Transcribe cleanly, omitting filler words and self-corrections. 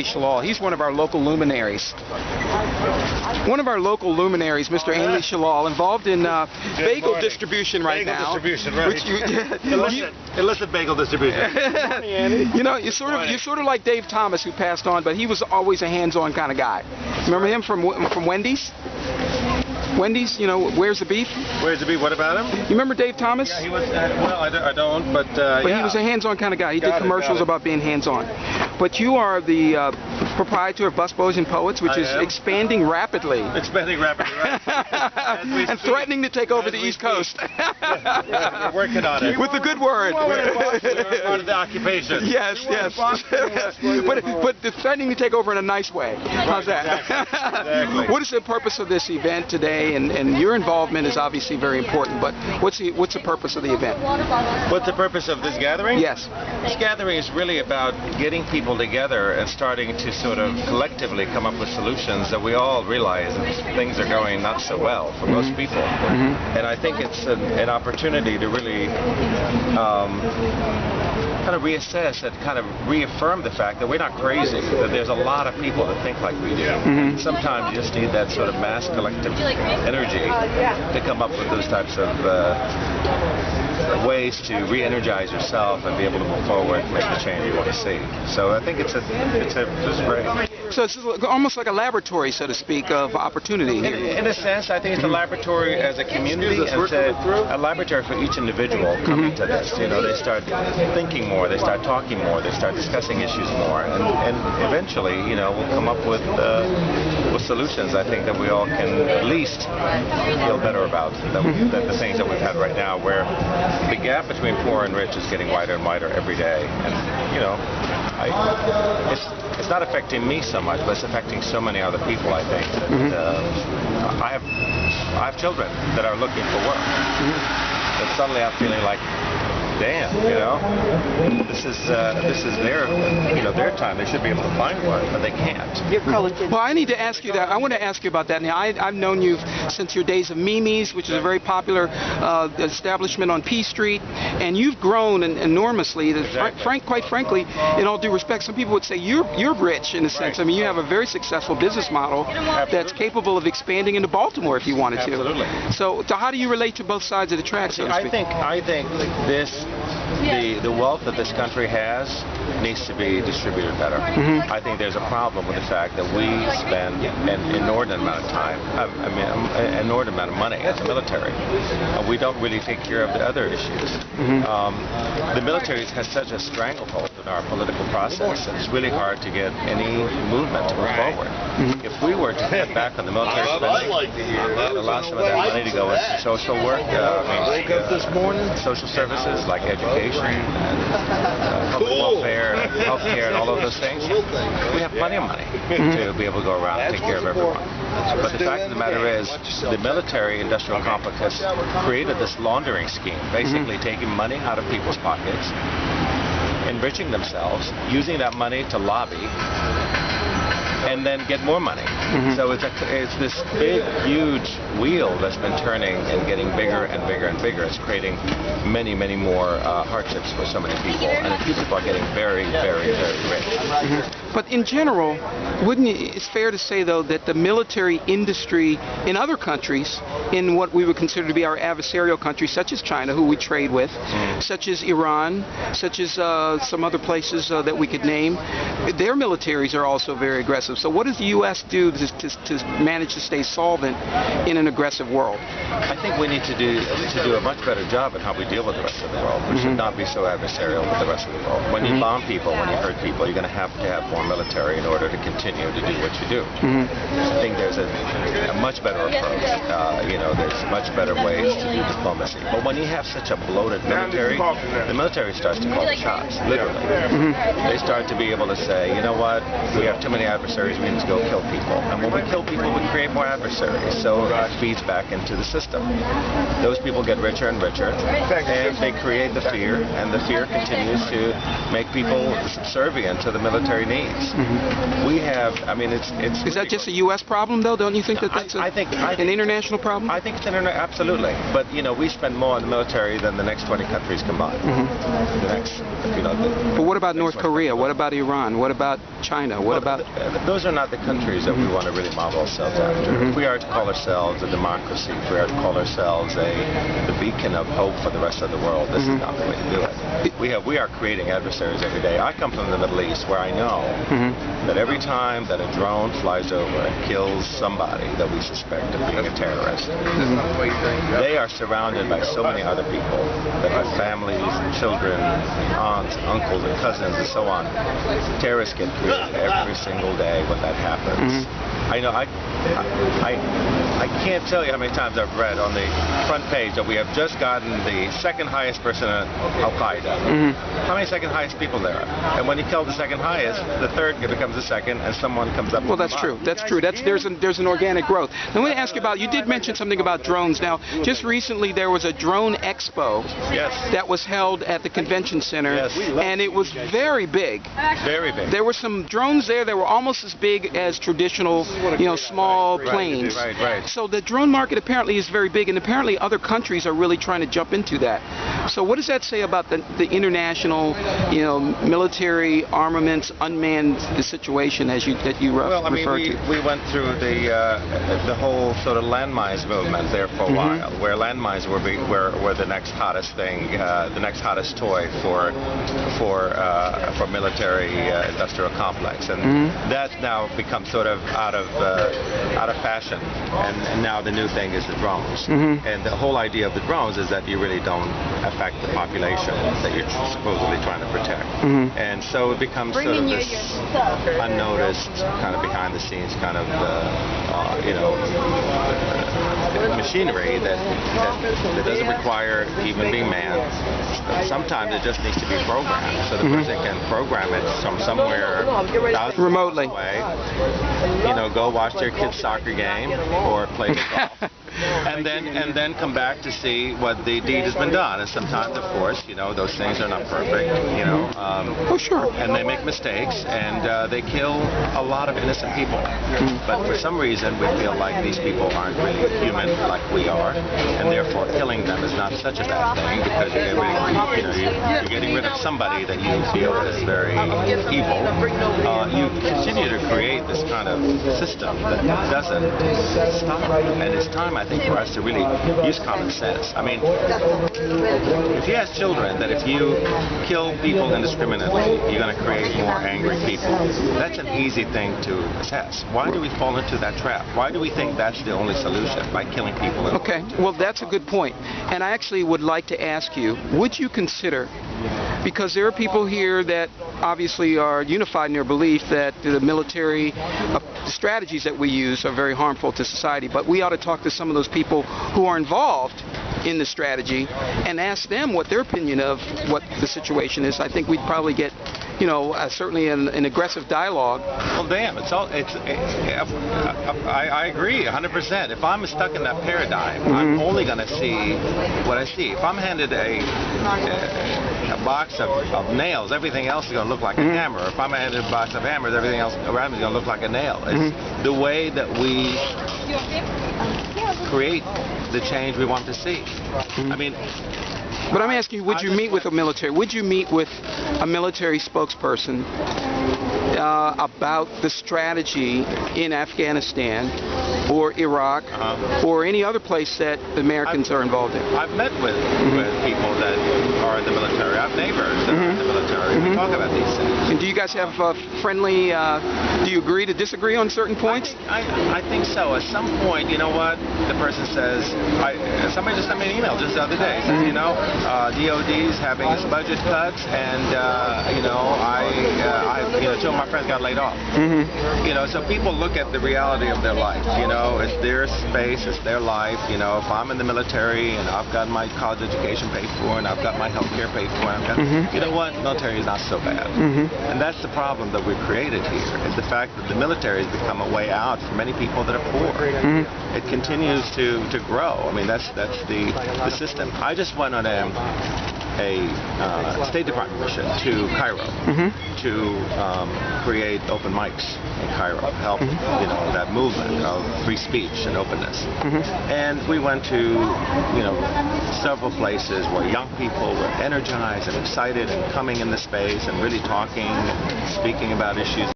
Shalal. He's one of our local luminaries. One of our local luminaries, Mr. Ainley Shalal, involved in bagel distribution right now. Distribution, right. Illicit bagel distribution. You know, you're sort of like Dave Thomas, who passed on, but he was always a hands-on kind of guy. Remember him from Wendy's? Wendy's, you know, Where's the Beef? Where's the Beef? What about him? You remember Dave Thomas? Yeah, he was, well, I don't, but yeah. He was a hands-on kind of guy. He did commercials about being hands-on. But you are the proprietor of Busboys and Poets, which is expanding rapidly. Expanding rapidly, right. And threatening to take over the East Coast. Yeah, we're working on it. With the good word. We're part of the occupation. Yes, yes. But threatening to take over in a nice way. How's that? Exactly. What is the purpose of this event today? And your involvement is obviously very important, but what's the purpose of the event? What's the purpose of this gathering? Yes. This gathering is really about getting people together and starting to sort of collectively come up with solutions that we all realize that things are going not so well for most people. And I think it's an opportunity to really kind of reassess and kind of reaffirm the fact that we're not crazy, that there's a lot of people that think like we do. Sometimes you just need that sort of mass collective energy to come up with those types of ways to re-energize yourself and be able to move forward and make the change you want to see. So I think it's great. So it's almost like a laboratory, so to speak, of opportunity here. In a sense, I think it's a laboratory as a community, and it's a laboratory for each individual coming to this. You know, they start thinking more, they start talking more, they start discussing issues more, and eventually, you know, we'll come up with solutions. I think that we all can at least feel better about than the things that we've had right now, where the gap between poor and rich is getting wider and wider every day. And, you know, it's not affecting me so much, but it's affecting so many other people, I think. That, I have children that are looking for work. But suddenly I'm feeling like, damn, you know, this is their time. They should be able to find work, but they can't. Well, I need to ask you that. I want to ask you about that. Now, I've known you since your days of Mimi's, which is a very popular establishment on P Street, and you've grown enormously. Quite frankly, in all due respect, some people would say you're rich in a sense. I mean, you have a very successful business model that's capable of expanding into Baltimore if you wanted to. Absolutely. So how do you relate to both sides of the track, so to speak? I think the wealth that this country has needs to be distributed better. I think there's a problem with the fact that we spend an inordinate amount of time, an inordinate amount of money as a military. We don't really take care of the other issues. The military has such a stranglehold in our political process, and it's really hard to get any movement to move forward. If we were to cut back on the military spending and allow some of that money to go into social work, social services like education and public welfare and healthcare and all of those things, we have plenty of money to be able to go around and take care of everyone. But the fact of the matter is, the military-industrial complex has created this laundering scheme, basically taking money out of people's pockets, enriching themselves, using that money to lobby, and then get more money. So it's this big, huge wheel that's been turning and getting bigger and bigger and bigger. It's creating many, many more hardships for so many people, and a few people are getting very, very, very rich. But in general, it's fair to say, though, that the military industry in other countries, in what we would consider to be our adversarial countries, such as China, who we trade with, such as Iran, such as some other places that we could name, their militaries are also very aggressive. So what does the U.S. do to manage to stay solvent in an aggressive world? I think we need to do a much better job in how we deal with the rest of the world. We should not be so adversarial with the rest of the world. When you bomb people, when you hurt people, you're going to have more military in order to continue to do what you do. I think there's a much better approach. There's much better ways to do diplomacy. But when you have such a bloated military, the military starts to call the shots, literally. They start to be able to say, you know what, we have too many adversaries, we need to go kill people. And when we kill people, we create more adversaries. So it feeds back into the system. Those people get richer and richer, and they create the fear, and the fear continues to make people subservient to the military needs. We have have. I mean, it's. Is that just a U.S. problem, though? Don't you think that that's an international problem? I think it's absolutely. But we spend more on the military than the next 20 countries combined. The next, But what about North Korea? What about Iran? What about China? What about? Those are not the countries that we want to really model ourselves after. If we are to call ourselves a democracy, if we are to call ourselves the beacon of hope for the rest of the world, this is not the way to do it. We are creating adversaries every day. I come from the Middle East, where I know that every time that a drone flies over and kills somebody that we suspect of being a terrorist, they are surrounded by so many other people that have families, children, aunts, uncles, and cousins, and so on. Terrorists get created every single day when that happens. I know. I can't tell you how many times I've read on the front page that we have just gotten the second highest person in Al-Qaeda. How many second highest people there are? And when you kill the second highest, the third becomes the second, and someone comes up. Well, that's true. That's true. There's an organic growth. Now, let me ask you about. You did mention something about drones. Now, just recently there was a drone expo that was held at the convention center, and it was very big. Very big. There were some drones there that were almost as big as traditional, small planes. Right. So the drone market apparently is very big, and apparently other countries are really trying to jump into that. So what does that say about the international, military armaments, unmanned situation as you referred to? We went through the whole sort of landmines movement there for a while, where landmines were the next hottest thing, the next hottest toy for military industrial complex, and that's now become sort of out of fashion, and now the new thing is the drones. And the whole idea of the drones is that you really don't affect the population that you're supposedly trying to protect. And so it becomes sort of this unnoticed, kind of behind the scenes kind of machinery that doesn't require even being manned. Sometimes it just needs to be programmed, so the person can program it from somewhere remotely away. Go watch their kid's soccer game or play golf. And then come back to see what the deed has been done. And sometimes, of course, those things are not perfect. Sure. And they make mistakes, and they kill a lot of innocent people. But for some reason, we feel like these people aren't really human like we are, and therefore killing them is not such a bad thing because you're getting rid of somebody that you feel is very evil. You continue to create this kind of system that doesn't stop. And it's time, I think, for us to really use common sense. I mean, if you ask children that if you kill people indiscriminately, you're going to create more angry people, that's an easy thing to assess. Why do we fall into that trap? Why do we think that's the only solution, by killing people? Okay, well, that's a good point. And I actually would like to ask you, would you consider, because there are people here that obviously are unified in their belief that the military strategies that we use are very harmful to society, but we ought to talk to some of those people who are involved in the strategy and ask them what their opinion of what the situation is. I think we'd probably get, certainly an aggressive dialogue. Well, damn, I agree 100%. If I'm stuck in that paradigm, I'm only going to see what I see. If I'm handed a box of nails, everything else is going to look like a hammer. If I'm handed a box of hammers, everything else around me is going to look like a nail. It's the way that we create the change we want to see. I mean, but I'm asking you, would you meet with a military? Would you meet with a military spokesperson about the strategy in Afghanistan or Iraq or any other place that the Americans are involved in? I've met with people that are in the military. I have neighbors that are in the military. We talk about these things. And do you guys have friendly, do you agree to disagree on certain points? I think so. At some point, you know what, the person says, somebody just sent me an email just the other day. Says, DOD's having its budget cuts, and two of my friends got laid off. So people look at the reality of their life. It's their space, it's their life. If I'm in the military and I've got my college education paid for and I've got my health care paid for, you know what, military is not so bad. And that's the problem that we've created here, is the fact that the military has become a way out for many people that are poor. It continues to grow. I mean, that's the system. I just went on a State Department mission to Cairo to create open mics in Cairo, help that movement of free speech and openness. And we went to several places where young people were energized and excited and coming in the space and really talking, speaking about issues.